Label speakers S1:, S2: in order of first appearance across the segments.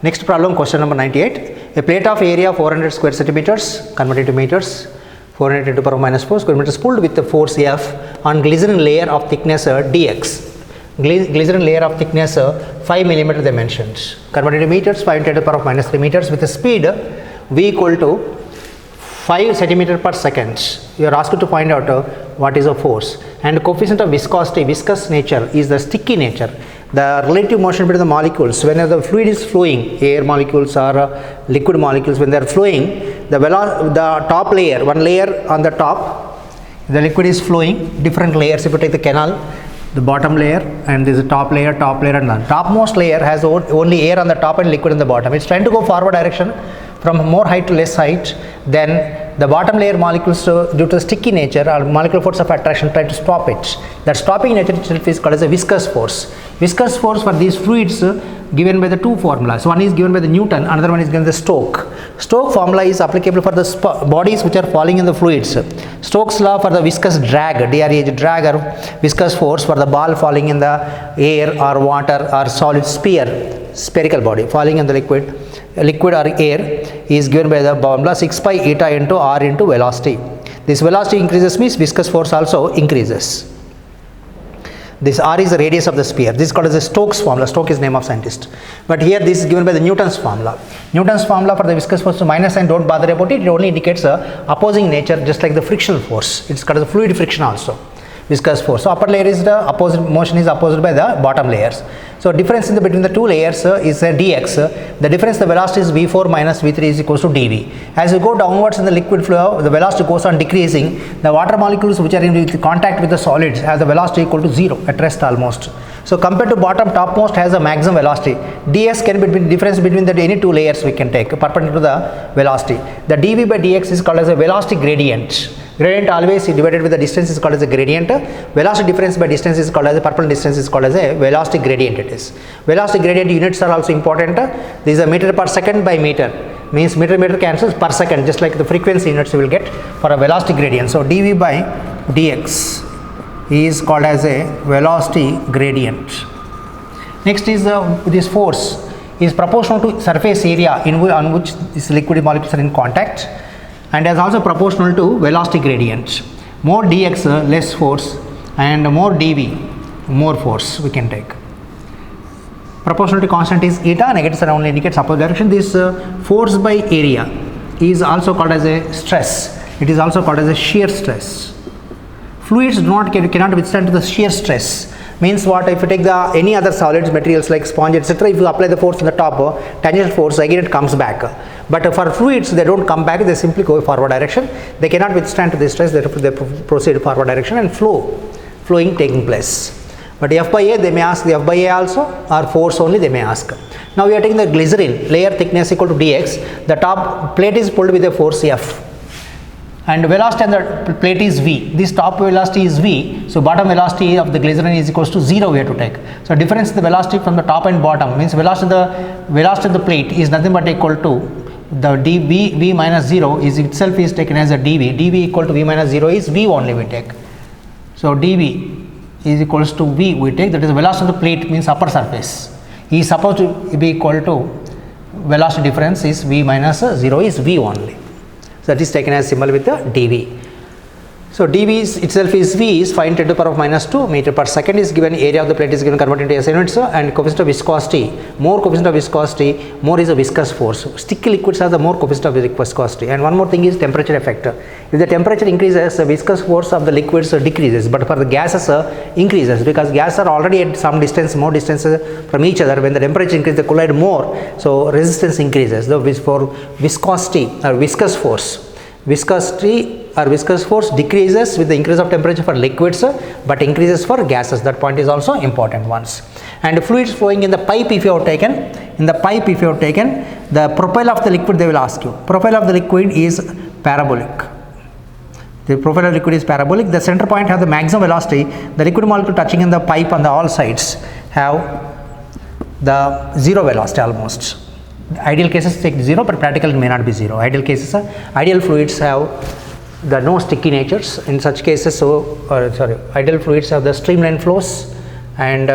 S1: Next problem, question number 98. A plate of area 400 square centimeters converted to meters, 400 into power minus 4 square meters pulled with the force F on glycerin layer of thickness dx. Glycerin layer of thickness 5 millimeter dimensions. Converted to meters, 5 into the power minus 3 meters with a speed v equal to 5 centimeter per second. You are asked to find out what is the force, and coefficient of viscosity, viscous nature, is the sticky nature. The relative motion between the molecules, when the fluid is flowing, air molecules or liquid molecules, when they are flowing, the top layer, one layer on the top, the liquid is flowing, different layers. If you take the canal, the bottom layer and there is a top layer and the topmost layer has only air on the top and liquid in the bottom. It's trying to go forward direction from more height to less height. Then the bottom layer molecules, due to the sticky nature or molecular force of attraction, try to stop it. That stopping nature itself is called as a viscous force. Viscous force for these fluids given by the two formulas. One is given by the Newton, another one is given by the Stokes. Stokes formula is applicable for the bodies which are falling in the fluids. Stokes law for the viscous drag, drag or viscous force for the ball falling in the air or water or solid spherical body falling in the liquid or air, is given by the formula 6 pi eta into r into velocity. This velocity increases means viscous force also increases. This r is the radius of the sphere. This is called as the Stokes formula. Stokes is name of scientist. But here this is given by the Newton's formula. Newton's formula for the viscous force to minus sign, don't bother about it. It only indicates a opposing nature, just like the frictional force. It's called as the fluid friction also. Viscous force. So upper layer is the opposite, motion is opposed by the bottom layers. So difference in between the two layers is dx. The difference, the velocity is v4 minus v3 is equals to dv. As you go downwards in the liquid flow, the velocity goes on decreasing. The water molecules which are in contact with the solids has the velocity equal to 0 at rest almost. So compared to bottom, topmost has a maximum velocity. ds can be difference between the any two layers we can take perpendicular to the velocity. The dv by dx is called as a velocity gradient. Gradient always divided with the distance is called as a gradient. Velocity difference by distance is called as a perpendicular distance is called as a velocity gradient. It is velocity gradient units are also important. This is a meter per second by meter, means meter cancels per second, just like the frequency units you will get for a velocity gradient. So dv by dx is called as a velocity gradient. Next is this force is proportional to surface area on which these liquid molecules are in contact, and is also proportional to velocity gradient. More dx less force, and more dv more force we can take. Proportionality constant is eta, negative sign only indicates opposite direction. This force by area is also called as a stress. It is also called as a shear stress. Fluids cannot withstand the shear stress. Means what? If you take any other solids materials like sponge etc., if you apply the force on the top, tangential force, again it comes back. But for fluids, they don't come back, they simply go forward direction. They cannot withstand the stress, they proceed forward direction and flowing taking place. But F by A, they may ask the F by A also, or force only they may ask. Now we are taking the glycerin layer thickness equal to dx. The top plate is pulled with a force F, and velocity on the plate is v. This top velocity is v, so bottom velocity of the glycerin is equals to 0 we have to take. So difference in the velocity from the top and bottom means velocity of the plate is nothing but equal to the dv. V minus 0 is itself is taken as a dv. Dv equal to v minus 0 is v only we take. So dv is equals to v we take, that is velocity of the plate means upper surface is supposed to be equal to velocity difference is v minus 0 is v only. So that is taken as symbol with the dv. So dv itself is v is 5 into the power of minus 2 meter per second is given, area of the plate is given converted into SI units, and coefficient of viscosity, more coefficient of viscosity, more is a viscous force. Sticky liquids have the more coefficient of viscosity. And one more thing is temperature effect. If the temperature increases, the viscous force of the liquids decreases, but for the gases increases, because gases are already at some distance, more distance from each other. When the temperature increases, they collide more, so resistance increases. For viscosity or viscous force, viscosity or viscous force decreases with the increase of temperature for liquids, but increases for gases. That point is also important ones. And fluids flowing in the pipe, if you have taken, the profile of the liquid they will ask you. Profile of the liquid is parabolic. The profile of the liquid is parabolic. The center point have the maximum velocity. The liquid molecule touching in the pipe on the all sides have the 0 velocity almost. Ideal cases take 0, but practical may not be 0. Ideal cases, ideal fluids have the no sticky natures. In such cases, ideal fluids have the streamline flows, and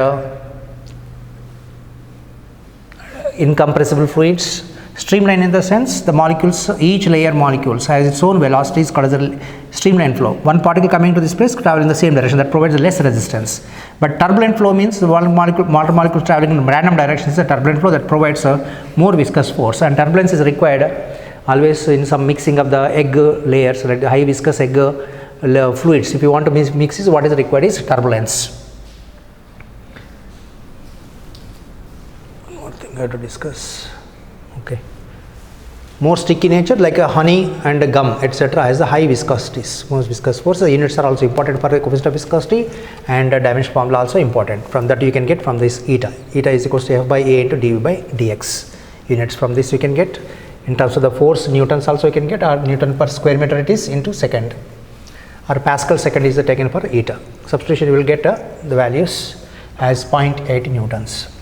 S1: incompressible fluids. Streamline in the sense the molecules, each layer molecules has its own velocity, is called as a streamline flow. One particle coming to this place travel in the same direction, that provides less resistance. But turbulent flow means the water molecule traveling in random directions is a turbulent flow that provides more viscous force, and turbulence is required always in some mixing of the egg layers, like the high viscous egg fluids. If you want to mix this, what is required is turbulence. One more thing I have to discuss. Okay. More sticky nature, like a honey and a gum, etc., has the high viscosities, most viscous force. The units are also important for the coefficient of viscosity, and dimension formula also important. From that you can get from this eta. Eta is equals to F by A into dV by dx. Units from this you can get. In terms of the force, newtons also you can get, or Newton per square meter it is into second, or Pascal second is taken for eta. Substitution you will get the values as 0.8 newtons.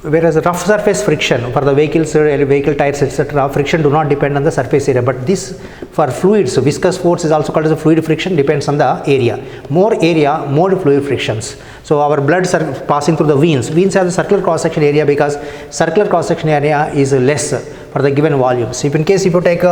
S1: Whereas rough surface friction for the vehicles, vehicle tires, etc., friction do not depend on the surface area, but this for fluids, viscous force is also called as a fluid friction, depends on the area. More area, more fluid frictions. So our bloods are passing through the veins. Veins have the circular cross section area because circular cross section area is less for the given volumes. If in case if you take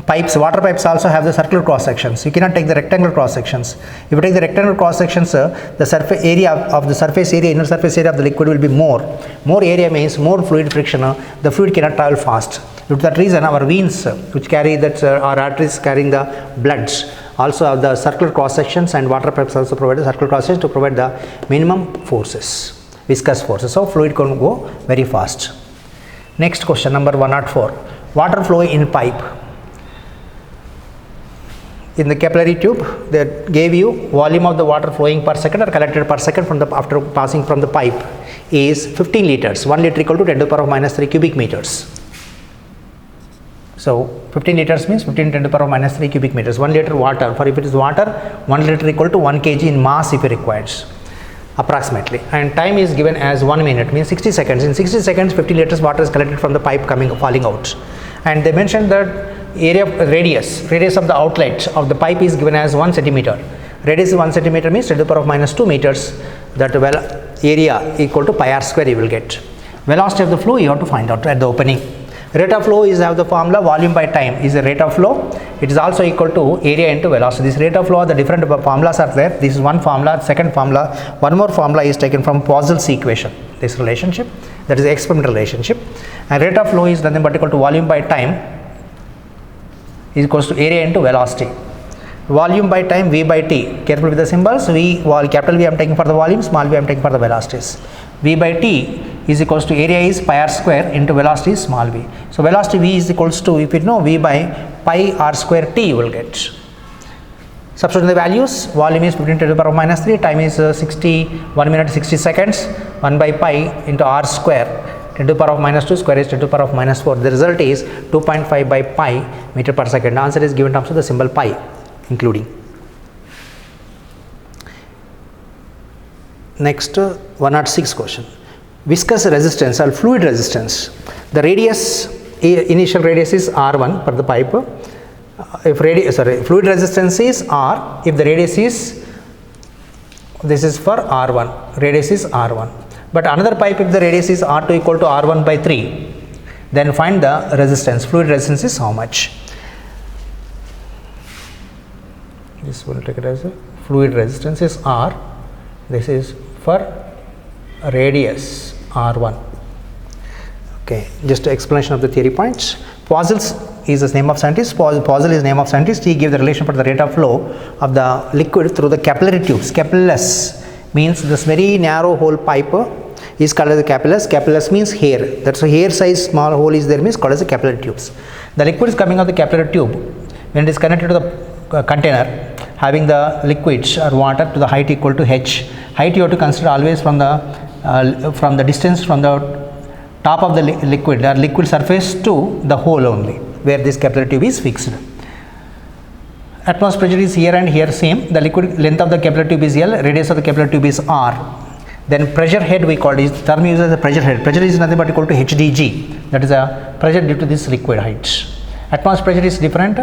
S1: pipes, water pipes also have the circular cross sections. You cannot take the rectangular cross sections. If you take the rectangular cross sections, the surface area of the surface area, inner surface area of the liquid will be more. More area means more fluid friction. The fluid cannot travel fast. Due to that reason, our veins, which carry that, our arteries carrying the bloods, also have the circular cross sections, and water pipes also provide the circular cross sections to provide the minimum forces, viscous forces. So fluid can go very fast. Next question, number 104. Water flow in pipe. In the capillary tube, they gave you volume of the water flowing per second or collected per second from the after passing from the pipe is 15 liters. 1 liter equal to 10 to the power of minus 3 cubic meters. So 15 liters means 15 10 to the power of minus 3 cubic meters. 1 liter water, for if it is water, 1 liter equal to 1 kg in mass if it requires, approximately. And time is given as 1 minute, means 60 seconds. In 60 seconds, 50 liters water is collected from the pipe falling out. And they mentioned that radius of the outlet of the pipe is given as 1 centimeter. Radius is 1 centimeter means 10 to the power of minus 2 meters. That area equal to pi r square you will get. Velocity of the flow you have to find out at the opening. Rate of flow is have the formula volume by time is the rate of flow. It is also equal to area into velocity. This rate of flow, the different formulas are there. This is one formula. Second formula, one more formula is taken from Poiseuille's equation. This relationship, that is the experimental relationship. And rate of flow is nothing but equal to volume by time is equals to area into velocity. Volume by time, V by T. Careful with the symbols. Capital V I am taking for the volume, small v I am taking for the velocities. V by T is equals to area is pi r square into velocity is small v. So velocity V is equals to, if you know, V by pi r square T you will get. Substitute the values. Volume is 15 to the power of minus 3. Time is 1 minute 60 seconds. 1 by pi into r square. 10 to the power of minus 2 square is 10 to the power of minus 4. The result is 2.5 by pi meter per second. The answer is given in terms of the symbol pi, including. Next, 106 question. Viscous resistance or fluid resistance. The radius, initial radius is r1 for the pipe. Fluid resistance is r. If the radius is, this is for r1. Radius is r1. But another pipe, if the radius is r2 equal to r1 by 3, then find the resistance. Fluid resistance is how much? This will take it as a fluid resistance is r. This is for radius r1. Okay, just explanation of the theory points. Poiseuille is the name of scientist. Poiseuille is the name of scientist. He gave the relation for the rate of flow of the liquid through the capillary tubes. Capillus means this very narrow hole pipe is called as the capillus. Capillus means hair. That's a hair size small hole is there, means called as the capillary tubes. The liquid is coming out of the capillary tube. When it is connected to the container having the liquids or water to the height equal to h. Height you have to consider always from the distance from the top of the liquid or liquid surface to the hole only where this capillary tube is fixed. Atmospheric pressure is here and here same. The liquid length of the capillary tube is L, radius of the capillary tube is R. Then pressure head we call it, term used as a pressure head. Pressure is nothing but equal to HdG, that is a pressure due to this liquid height. Atmospheric pressure is different.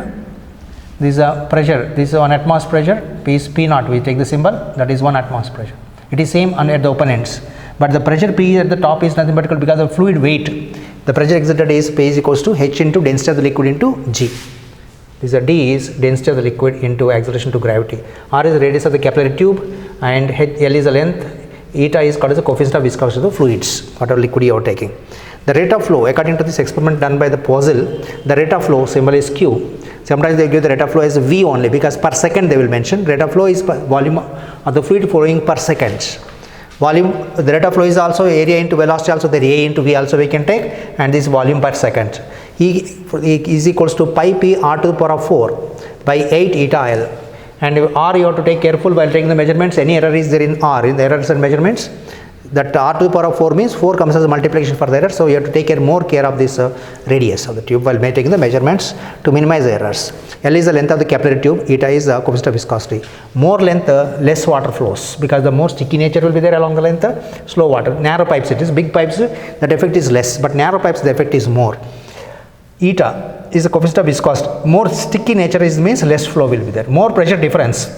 S1: This is a pressure, this is one atmospheric pressure, P is P naught, we take the symbol, that is one atmospheric pressure. It is same at the open ends. but the pressure P at the top is nothing but because of fluid weight. The pressure exerted is P is equals to H into density of the liquid into G. This is D is density of the liquid into acceleration to gravity. R is the radius of the capillary tube, and L is the length. Eta is called as the coefficient of viscosity of the fluids, whatever liquid you are taking. The rate of flow, according to this experiment done by the Poisson, the rate of flow symbol is Q. Sometimes they give the rate of flow as V only, because per second they will mention. Rate of flow is volume of the fluid flowing per second. Volume, the rate of flow is also area into velocity, also the A into V also we can take, and this volume per second. E is equals to pi P R to the power of 4 by 8 eta L. And R you have to take careful while taking the measurements. Any error is there in R, in the errors and measurements. That R to the power of 4 means 4 comes as a multiplication for the error. So you have to take more care of this radius of the tube while taking the measurements to minimize the errors. L is the length of the capillary tube. Eta is the coefficient of viscosity. More length, less water flows, because the more sticky nature will be there along the length. Slow water. Narrow pipes it is. Big pipes, that effect is less, but narrow pipes the effect is more. Eta is the coefficient of viscosity. More sticky nature is means less flow will be there. More pressure difference,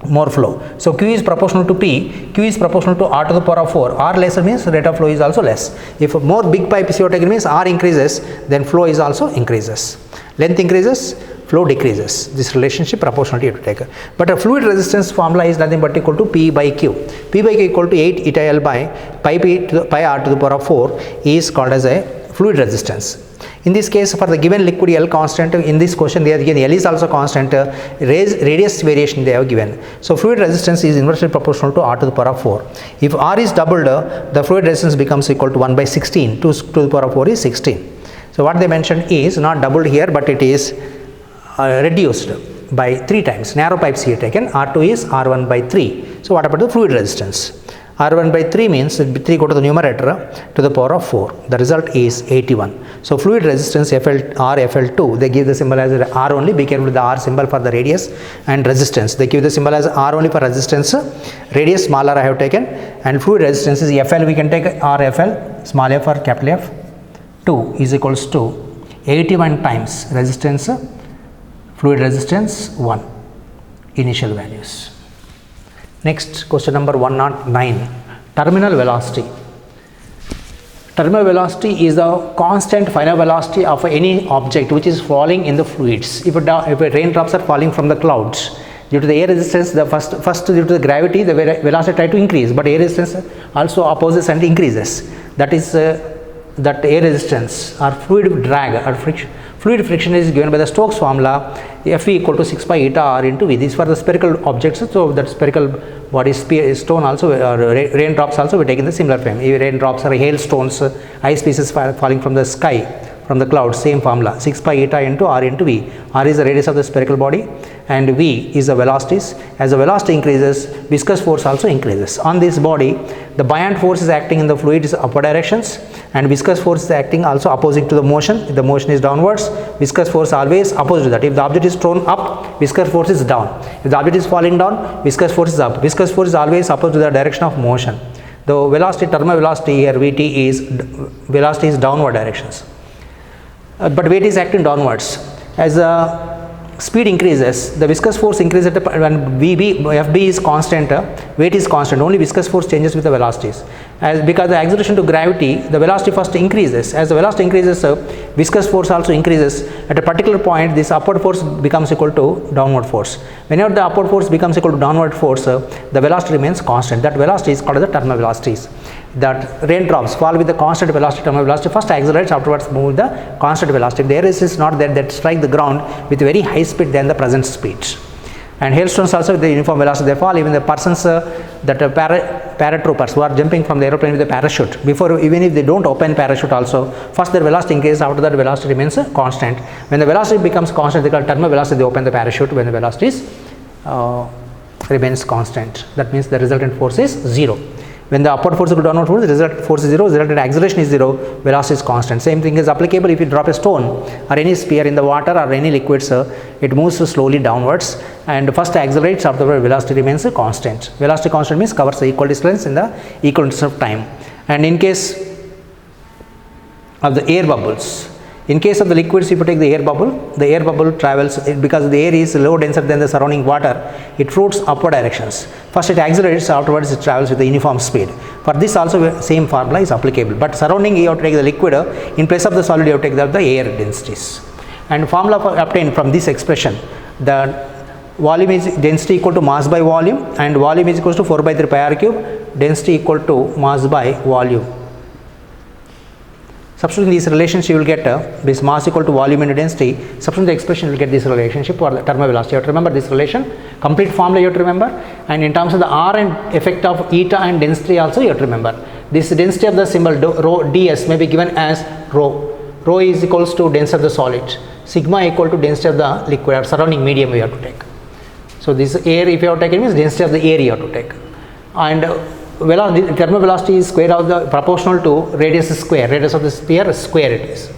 S1: more flow. So Q is proportional to P. Q is proportional to R to the power of 4. R lesser means rate of flow is also less. If more big pipes you are taking means R increases, then flow is also increases. Length increases, flow decreases. This relationship proportionality you have to take. But a fluid resistance formula is nothing but equal to P by Q. P by Q equal to 8 eta L by pi R to the power of 4 is called as a fluid resistance. In this case, for the given liquid L constant, in this question they are given L is also constant, radius variation they have given. So fluid resistance is inversely proportional to R to the power of 4. If R is doubled, the fluid resistance becomes equal to 1 by 16. 2 to the power of 4 is 16. So what they mentioned is not doubled here, but it is reduced by 3 times. Narrow pipes here taken, R2 is R1 by 3. So what about the fluid resistance? R1 by 3 means 3 go to the numerator to the power of 4. The result is 81. So fluid resistance RFL2, they give the symbol as R only. Be careful with the R symbol for the radius and resistance. They give the symbol as R only for resistance. Radius smaller I have taken, and fluid resistance is FL. We can take RFL, small f for capital F. 2 is equals to 81 times resistance, fluid resistance 1, initial values. Next, question number 109, terminal velocity. Terminal velocity is the constant final velocity of any object which is falling in the fluids. If raindrops are falling from the clouds, due to the air resistance, the first due to the gravity, the velocity try to increase, but air resistance also opposes and increases. That is that air resistance or fluid drag or friction. Fluid friction is given by the Stokes formula, F equal to 6 pi eta R into V. This is for the spherical objects, so that spherical body stone also, raindrops also we take in the similar frame. Raindrops are hailstones, ice pieces falling from the sky, from the clouds, same formula, 6 pi eta into R into V. R is the radius of the spherical body and V is the velocities. As the velocity increases, viscous force also increases. On this body, the buoyant force is acting in the fluid's upward directions, and viscous force is acting also opposite to the motion. If the motion is downwards, viscous force always opposite to that. If the object is thrown up, viscous force is down. If the object is falling down, viscous force is up. Viscous force is always opposite to the direction of motion. The velocity, terminal velocity here, Vt is, velocity is downward directions. But weight is acting downwards. As speed increases, the viscous force increases when Fb is constant, weight is constant, only viscous force changes with the velocities. Because the acceleration to gravity, the velocity first increases. As the velocity increases, viscous force also increases. At a particular point, this upward force becomes equal to downward force. Whenever the upward force becomes equal to downward force, the velocity remains constant. That velocity is called the terminal velocities. That raindrops fall with the constant velocity, terminal velocity first accelerates, afterwards move the constant velocity. If the air is not there, that strike the ground with very high speed than the present speed. And hailstones also with the uniform velocity they fall. Even the persons paratroopers who are jumping from the aeroplane with a parachute, before, even if they don't open parachute also, first their velocity increases, after that velocity remains constant. When the velocity becomes constant, they call terminal velocity, they open the parachute. When the velocity is, remains constant, that means the resultant force is 0. When the upward force to downward force, the result force is 0, resultant acceleration is 0, velocity is constant. Same thing is applicable if you drop a stone or any sphere in the water or any liquids, it moves slowly downwards and first accelerates, afterward velocity remains constant. Velocity constant means covers the equal distance in the equal distance of time. And in case of the air bubbles In case of the liquids, if you take the air bubble travels, because the air is low denser than the surrounding water, it floats upward directions. First it accelerates, afterwards it travels with the uniform speed. For this also same formula is applicable, but surrounding you have to take the liquid, in place of the solid you have to take the air densities. And formula obtained from this expression, the volume is density equal to mass by volume, and volume is equal to 4 by 3 pi r cube, density equal to mass by volume. Substituting this relationship, you will get this mass equal to volume into density. Substituting the expression, you will get this relationship for the thermal velocity. You have to remember this relation. Complete formula you have to remember. And in terms of the R and effect of eta and density also you have to remember. This density of the symbol rho ds may be given as rho. Rho is equals to density of the solid. Sigma equal to density of the liquid or surrounding medium you have to take. So this air, if you have taken, means density of the air you have to take. And thermal velocity is square of the proportional to radius square, radius of the sphere square it is,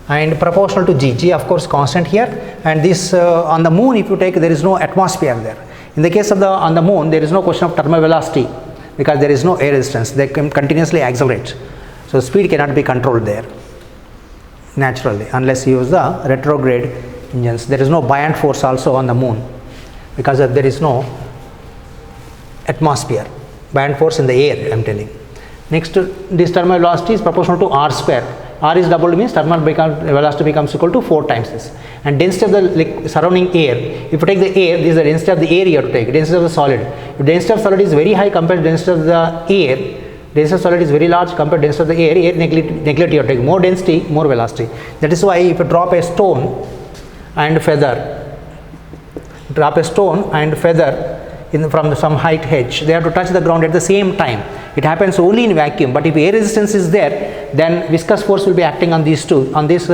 S1: and proportional to g of course constant here. And this on the moon, if you take, there is no atmosphere there. In the case of on the moon, there is no question of thermal velocity because there is no air resistance, they can continuously accelerate, so speed cannot be controlled there naturally unless you use the retrograde engines. There is no buoyant force also on the moon because there is no atmosphere. Buoyant force in the air, I am telling. Next, this thermal velocity is proportional to r square. R is doubled, means thermal velocity becomes equal to 4 times this. And density of the surrounding air, if you take the air, this is the density of the air you have to take, density of the solid. If density of solid is very high compared to density of the air, density of solid is very large compared to density of the air neglect you have to take. More density, more velocity. That is why if you drop a stone and feather, from some height h, they have to touch the ground at the same time. It happens only in vacuum, but if air resistance is there, then viscous force will be acting on these two, on this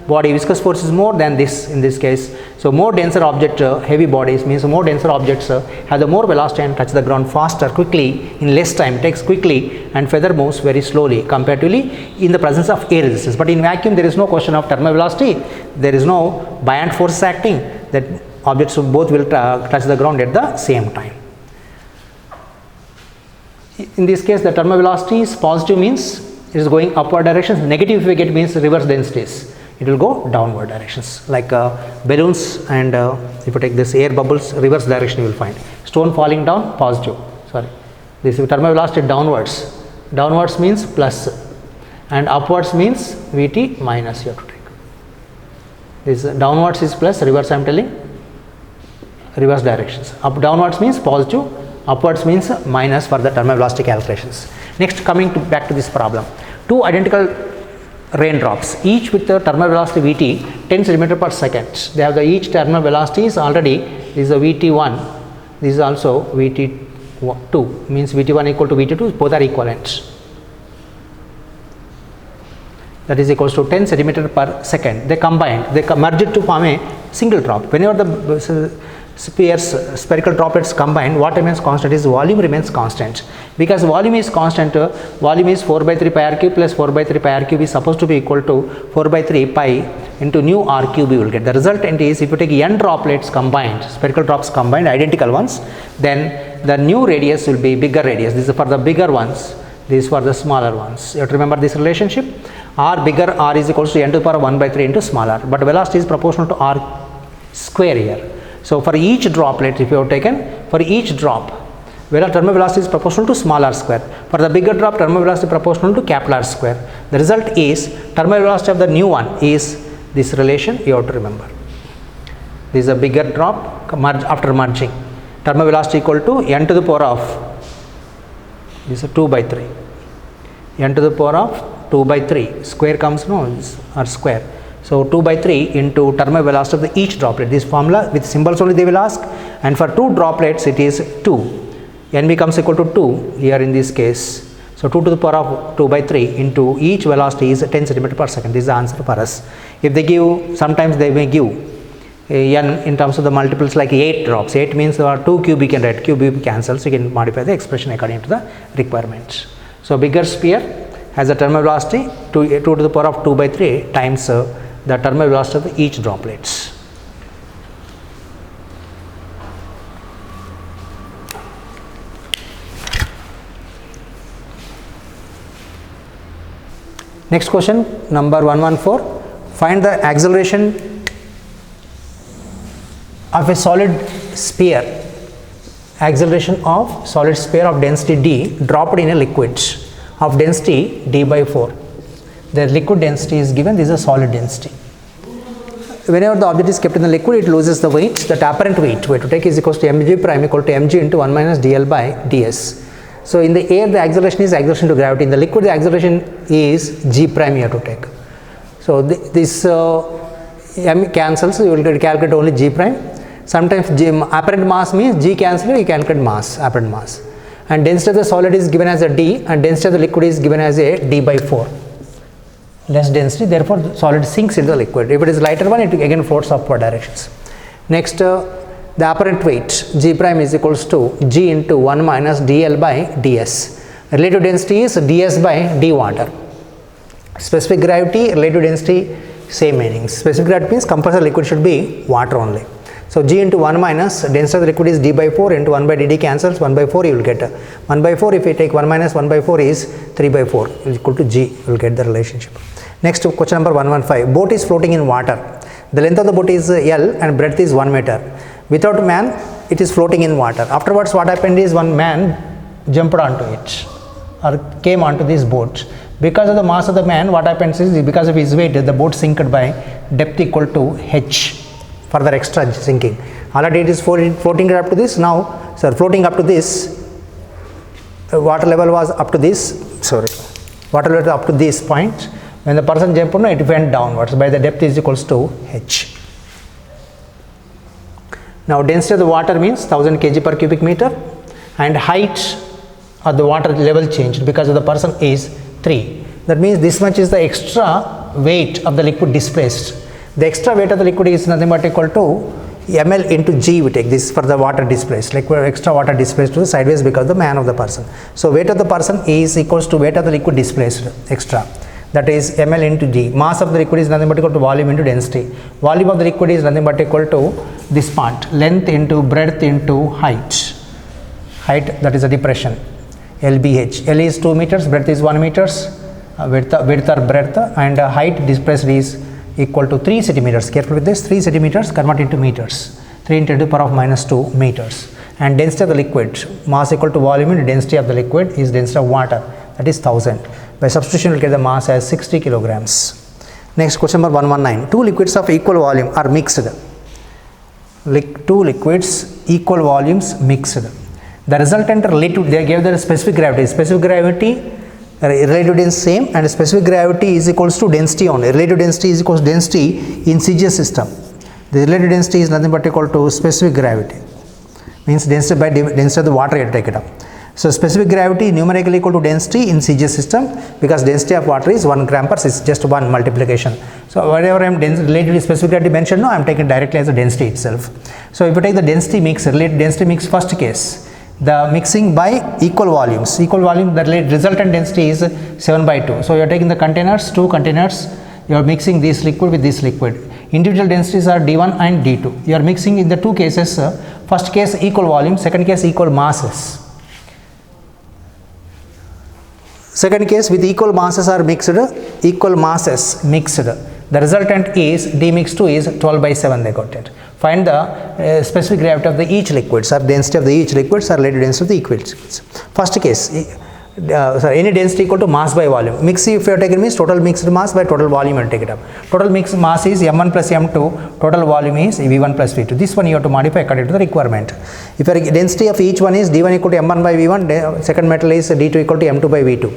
S1: body. Viscous force is more than this in this case. So more denser object, heavy bodies, means more denser objects have the more velocity and touch the ground faster, quickly, in less time, takes quickly, and feather moves very slowly comparatively in the presence of air resistance. But in vacuum there is no question of thermal velocity, there is no buoyant force acting, that objects both will touch the ground at the same time. In this case, the thermal velocity is positive, means it is going upward directions. Negative if we get means reverse densities, it will go downward directions, like balloons. And if you take this air bubbles, reverse direction you will find. Stone falling down, positive, sorry. This thermal velocity downwards means plus, and upwards means Vt minus you have to take. This downwards is plus, reverse I am telling, reverse directions. Downwards means positive, upwards means minus for the thermal velocity calculations. Next, coming back to this problem, two identical raindrops, each with the thermal velocity Vt 10 cm per second. They have the each thermal velocity is already, this is a Vt1, this is also Vt2, means Vt1 equal to Vt2, both are equivalent. That is equals to 10 cm per second. They combined, they merged to form a single drop. Whenever the spherical droplets combined, what remains constant is volume remains constant. Because volume is constant, volume is 4 by 3 pi r cube plus 4 by 3 pi r cube is supposed to be equal to 4 by 3 pi into nu r cube you will get. The resultant is, if you take n droplets combined, spherical drops combined, identical ones, then the new radius will be bigger radius. This is for the bigger ones, this is for the smaller ones. You have to remember this relationship. R bigger, R is equals to n to the power 1 by 3 into smaller, but velocity is proportional to r square here. So for each droplet, if you have taken, for each drop, where thermal velocity is proportional to small r square. For the bigger drop, thermal velocity proportional to capital R square. The result is, thermal velocity of the new one is this relation you have to remember. This is a bigger drop after merging. Thermal velocity equal to n to the power of, this is 2 by 3. N to the power of 2 by 3. Square comes, no, r square. So 2 by 3 into thermal velocity of each droplet. This formula with symbols only they will ask, and for two droplets it is 2. N becomes equal to 2 here in this case. So 2 to the power of 2 by 3 into each velocity is 10 cm per second. This is the answer for us. If they give, sometimes they may give n in terms of the multiples like 8 drops. 8 means there are 2 cube you can write, cube cancels, so you can modify the expression according to the requirements. So bigger sphere has a thermal velocity 2 to the power of 2 by 3 times the thermal velocity of each droplets. Next question, number 114. Find the acceleration of a solid sphere, acceleration of solid sphere of density d dropped in a liquid of density d by 4. The liquid density is given, this is a solid density. Whenever the object is kept in the liquid, it loses the weight. That apparent weight we have to take is equals to mg prime equal to mg into 1 minus dl by ds. So in the air the acceleration is acceleration to gravity, in the liquid the acceleration is g prime you have to take. So this m cancels, you will calculate only g prime. Sometimes apparent mass means g cancel, you calculate mass, apparent mass. And density of the solid is given as a d and density of the liquid is given as a d by 4. Less density, therefore the solid sinks into the liquid. If it is lighter one, it again floats upward directions. Next, the apparent weight g prime is equals to g into 1 minus dl by ds. Relative density is ds by d water. Specific gravity, relative density, same meanings. Specific gravity means compressor liquid should be water only. So g into 1 minus density of the liquid is d by 4 into 1 by dd cancels, 1 by 4 you will get 1 by 4. If you take 1 minus 1 by 4 is 3 by 4 equal to g, you will get the relationship. Next, question number 115. Boat is floating in water. The length of the boat is L and breadth is 1 meter. Without man, it is floating in water. Afterwards, what happened is one man jumped onto it or came onto this boat. Because of the mass of the man, what happens is because of his weight, the boat sinked by depth equal to h. Further extra sinking. Already it is floating up to this. Now, sir, floating up to this. Water level was up to this. Water level up to this point. When the person jumped, it went downwards by the depth is equals to h. Now density of the water means 1000 kg per cubic meter and height of the water level changed because of the person is 3. That means this much is the extra weight of the liquid displaced. The extra weight of the liquid is nothing but equal to ml into g. We take this for the water displaced, like extra water displaced to the sideways because of the man of the person. So weight of the person is equals to weight of the liquid displaced extra. That is ml into g. Mass of the liquid is nothing but equal to volume into density. Volume of the liquid is nothing but equal to this part, length into breadth into height. Height, that is a depression, lbh. L is 2 meters, breadth is 1 meters, width or breadth, and height displaced is equal to 3 centimeters. Careful with this, 3 centimeters convert into meters. 3 into 10 to the power of minus 2 meters. And density of the liquid, mass equal to volume into density of the liquid is density of water, that is 1000. By substitution, we will get the mass as 60 kilograms. Next, question number 119. Two liquids of equal volume are mixed. Two liquids, equal volumes mixed. The resultant relative, they gave the specific gravity. Specific gravity, relative density same, and specific gravity is equals to density only. Relative density is equals to density in CGS system. The relative density is nothing but equal to specific gravity. Means density by density of the water, you have to take it up. So specific gravity numerically equal to density in CGS system because density of water is 1 gram per, is just 1 multiplication. So whatever I am related to specific gravity mentioned, no, I am taking directly as a density itself. So if you take the density mix, related density mix first case, the mixing by equal volumes, the resultant density is 7 by 2. So you are taking the containers, 2 containers, you are mixing this liquid with this liquid. Individual densities are d1 and d2. You are mixing in the 2 cases, first case equal volume, second case equal masses. Second case with equal masses are mixed, equal masses mixed. The resultant is d mix 2 is 12 by 7 they got it. Find the specific gravity of the each liquids or density of the each liquids or relative density of the equal liquids. First case, any density equal to mass by volume. Mix if you are taken means total mixed mass by total volume and take it up. Total mixed mass is m1 plus m2, total volume is v1 plus v2. This one you have to modify according to the requirement. If your density of each one is d1 equal to m1 by v1, second metal is d2 equal to m2 by v2.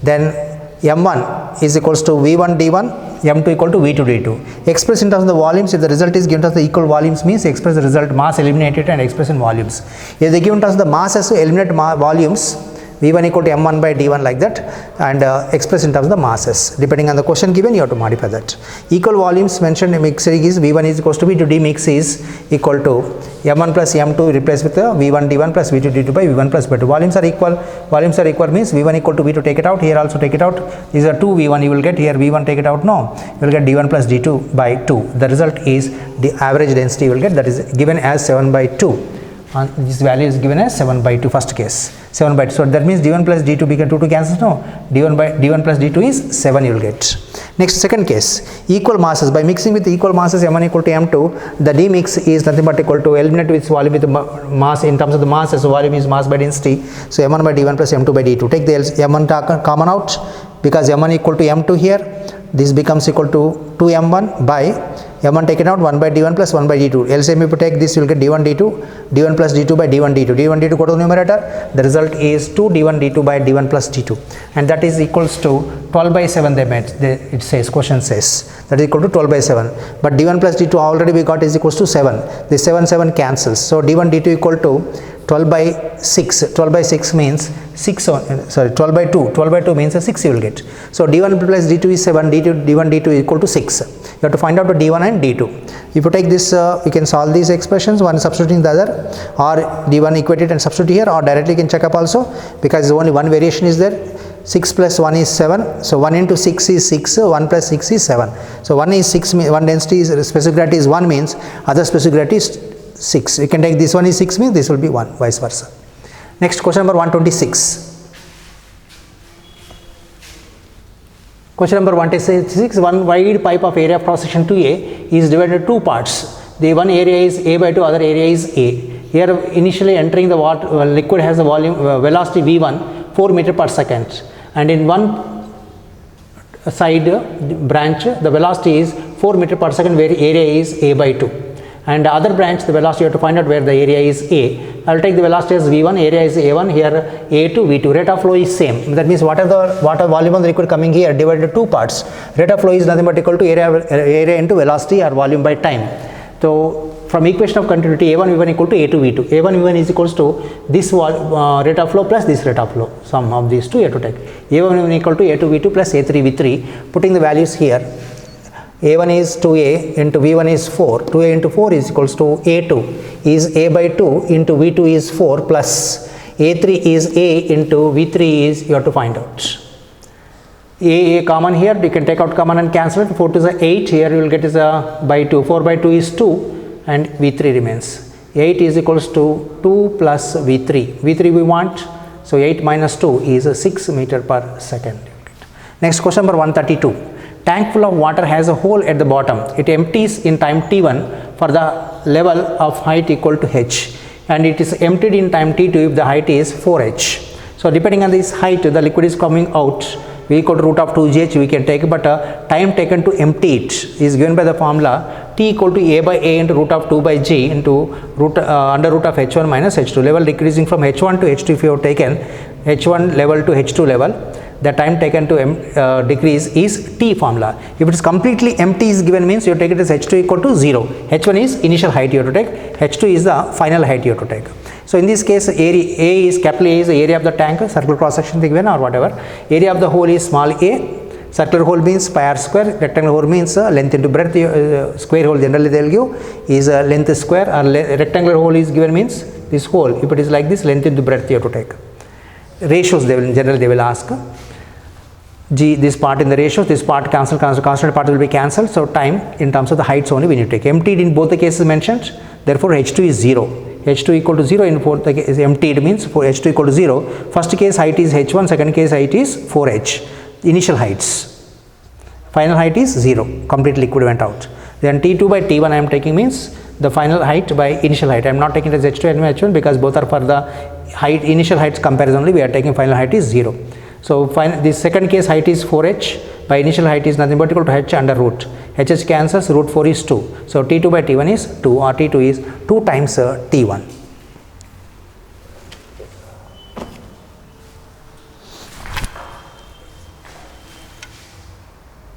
S1: Then m1 is equals to v1 d1, m2 equal to v2 d2. Express in terms of the volumes, if the result is given as the equal volumes means express the result mass eliminated and express in volumes. If they give in terms of the masses, so eliminate volumes, v1 equal to m1 by d1 like that, and express in terms of the masses. Depending on the question given, you have to modify that. Equal volumes mentioned in mixing is v1 is equals to v2 d mix is equal to m1 plus m2 replaced with v1 d1 plus v2 d2 by v1 plus v2. Volumes are equal. Volumes are equal means v1 equal to v2, take it out. Here also take it out. These are 2 v1 you will get. Here v1 take it out. No, you will get d1 plus d2 by 2. The result is the average density you will get, that is given as 7 by 2. this value is given as 7 by 2 first case, 7 by 2. So that means d1 plus d2 become 2 cancels, no, d1 plus d2 is 7 you will get. Next, second case, equal masses. By mixing with equal masses m1 equal to m2, the d mix is nothing but equal to eliminate with volume with mass in terms of the mass, so volume is mass by density. So m1 by d1 plus m2 by d2. Take the m1 common out, because m1 equal to m2 here, this becomes equal to 2m1 by m1 taken out 1 by d1 plus 1 by d2. LCM if you take this, you will get d1 d2, d1 plus d2 by d1 d2. d1 d2 go to the numerator, the result is 2 d1 d2 by d1 plus d2, and that is equals to 12 by 7 they made, it says, question says that is equal to 12 by 7, but d1 plus d2 already we got is equals to 7. This 7 cancels, so d1 d2 equal to 12 by 6. 12 by 6 means 6, 12 by 2. 12 by 2 means 6 you will get. So d1 plus d2 is 7, d1 d2 is equal to 6. You have to find out the d1 and d2. If you take this, you can solve these expressions, one substituting the other, or d1 equate it and substitute here, or directly you can check up also, because only one variation is there. 6 plus 1 is 7, so 1 into 6 is 6, 1 plus 6 is 7. So 1 is 6, one density is, specific gravity is 1 means other specific gravity is 6. You can take this one is 6 means this will be 1, vice versa. Next, question number 126. Question number 126, one wide pipe of area of cross section 2A is divided into two parts. The one area is A by 2, other area is A. Here initially entering the water, liquid has a volume velocity V1 4 meter per second, and in one side branch the velocity is 4 meter per second where area is A by 2. And the other branch, the velocity you have to find out where the area is A. I will take the velocity as V1, area is A1, here A2, V2. Rate of flow is same. That means whatever the water volume of the liquid coming here divided into two parts. Rate of flow is nothing but equal to area into velocity or volume by time. So from equation of continuity, A1 V1 equal to A2 V2. A1 V1 is equals to this rate of flow plus this rate of flow. Sum of these two you have to take. A1 V1 equal to A2 V2 plus A3 V3. Putting the values here. A1 is 2A into V1 is 4. 2A into 4 is equals to A2 is A by 2 into V2 is 4 plus A3 is A into V3 is you have to find out. A common here, you can take out common and cancel it. 4 to the 8, here you will get is a by 2. 4 by 2 is 2 and V3 remains. 8 is equals to 2 plus V3. V3 we want, so 8 minus 2 is 6 meter per second. Next, question number 132. Tank full of water has a hole at the bottom. It empties in time t1 for the level of height equal to h, and it is emptied in time t2 if the height is 4h. So depending on this height, the liquid is coming out, v equal to root of 2gh we can take, but time taken to empty it is given by the formula t equal to a by a into root of 2 by g into under root of h1 minus h2. Level decreasing from h1 to h2 if you have taken h1 level to h2 level, the time taken to decrease is T formula. If it is completely empty is given means you take it as h2 equal to 0. h1 is initial height you have to take, h2 is the final height you have to take. So in this case, area A is capital A is the area of the tank, circular cross section given or whatever. Area of the hole is small a. Circular hole means pi r square. Rectangular hole means length into breadth. Square hole generally they will give is length square, or rectangular hole is given means this hole. If it is like this, length into breadth you have to take. Ratios they will generally they will ask. G, this part in the ratios, this part cancel, constant part will be cancelled. So time in terms of the heights only we need to take. Emptied in both the cases mentioned, therefore h2 is 0. h2 equal to 0 in both the cases. Emptied means for h2 equal to 0. First case height is h1, second case height is 4h. Initial heights. Final height is 0. Complete liquid went out. Then t2 by t1 I am taking means the final height by initial height. I am not taking it as h2 and h1 because both are for the height, initial heights comparison only. We are taking final height is 0. So this second case height is 4h, by initial height is nothing but equal to h under root. Hh cancels, root 4 is 2. So t2 by t1 is 2, or t2 is 2 times t1.